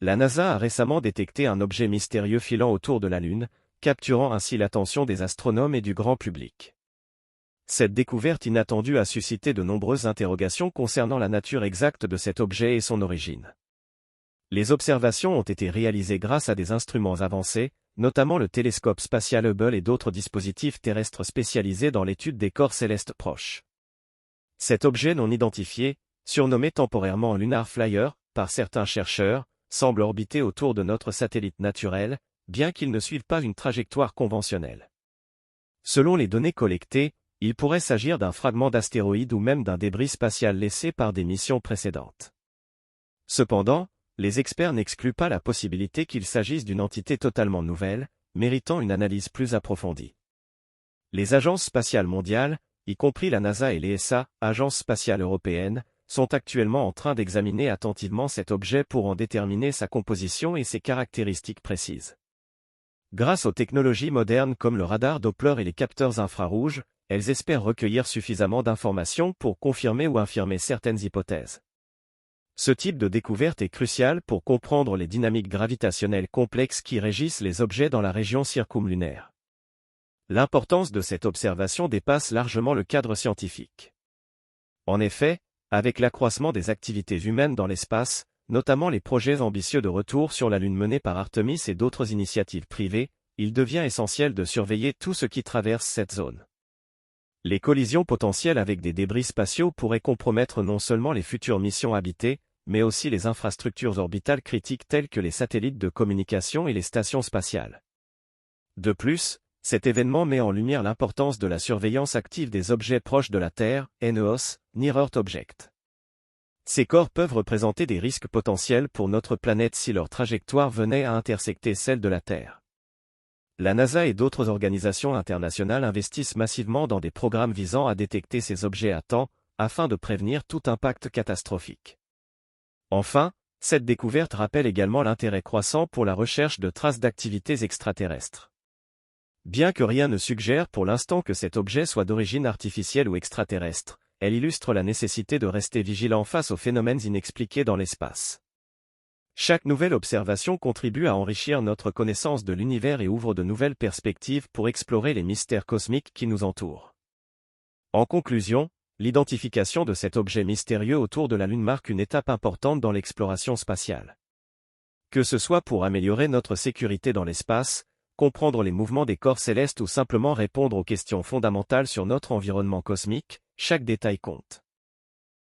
La NASA a récemment détecté un objet mystérieux filant autour de la Lune, capturant ainsi l'attention des astronomes et du grand public. Cette découverte inattendue a suscité de nombreuses interrogations concernant la nature exacte de cet objet et son origine. Les observations ont été réalisées grâce à des instruments avancés, notamment le télescope spatial Hubble et d'autres dispositifs terrestres spécialisés dans l'étude des corps célestes proches. Cet objet non identifié, surnommé temporairement Lunar Flyer par certains chercheurs, semble orbiter autour de notre satellite naturel, bien qu'il ne suive pas une trajectoire conventionnelle. Selon les données collectées, il pourrait s'agir d'un fragment d'astéroïde ou même d'un débris spatial laissé par des missions précédentes. Cependant, les experts n'excluent pas la possibilité qu'il s'agisse d'une entité totalement nouvelle, méritant une analyse plus approfondie. Les agences spatiales mondiales, y compris la NASA et l'ESA, Agence spatiale européenne, sont actuellement en train d'examiner attentivement cet objet pour en déterminer sa composition et ses caractéristiques précises. Grâce aux technologies modernes comme le radar Doppler et les capteurs infrarouges, elles espèrent recueillir suffisamment d'informations pour confirmer ou infirmer certaines hypothèses. Ce type de découverte est crucial pour comprendre les dynamiques gravitationnelles complexes qui régissent les objets dans la région circumlunaire. L'importance de cette observation dépasse largement le cadre scientifique. En effet, avec l'accroissement des activités humaines dans l'espace, notamment les projets ambitieux de retour sur la Lune menés par Artemis et d'autres initiatives privées, il devient essentiel de surveiller tout ce qui traverse cette zone. Les collisions potentielles avec des débris spatiaux pourraient compromettre non seulement les futures missions habitées, mais aussi les infrastructures orbitales critiques telles que les satellites de communication et les stations spatiales. De plus, cet événement met en lumière l'importance de la surveillance active des objets proches de la Terre, NEOS, Near Earth Object. Ces corps peuvent représenter des risques potentiels pour notre planète si leur trajectoire venait à intersecter celle de la Terre. La NASA et d'autres organisations internationales investissent massivement dans des programmes visant à détecter ces objets à temps, afin de prévenir tout impact catastrophique. Enfin, cette découverte rappelle également l'intérêt croissant pour la recherche de traces d'activités extraterrestres. Bien que rien ne suggère pour l'instant que cet objet soit d'origine artificielle ou extraterrestre, elle illustre la nécessité de rester vigilant face aux phénomènes inexpliqués dans l'espace. Chaque nouvelle observation contribue à enrichir notre connaissance de l'univers et ouvre de nouvelles perspectives pour explorer les mystères cosmiques qui nous entourent. En conclusion, l'identification de cet objet mystérieux autour de la Lune marque une étape importante dans l'exploration spatiale. Que ce soit pour améliorer notre sécurité dans l'espace, comprendre les mouvements des corps célestes ou simplement répondre aux questions fondamentales sur notre environnement cosmique, chaque détail compte.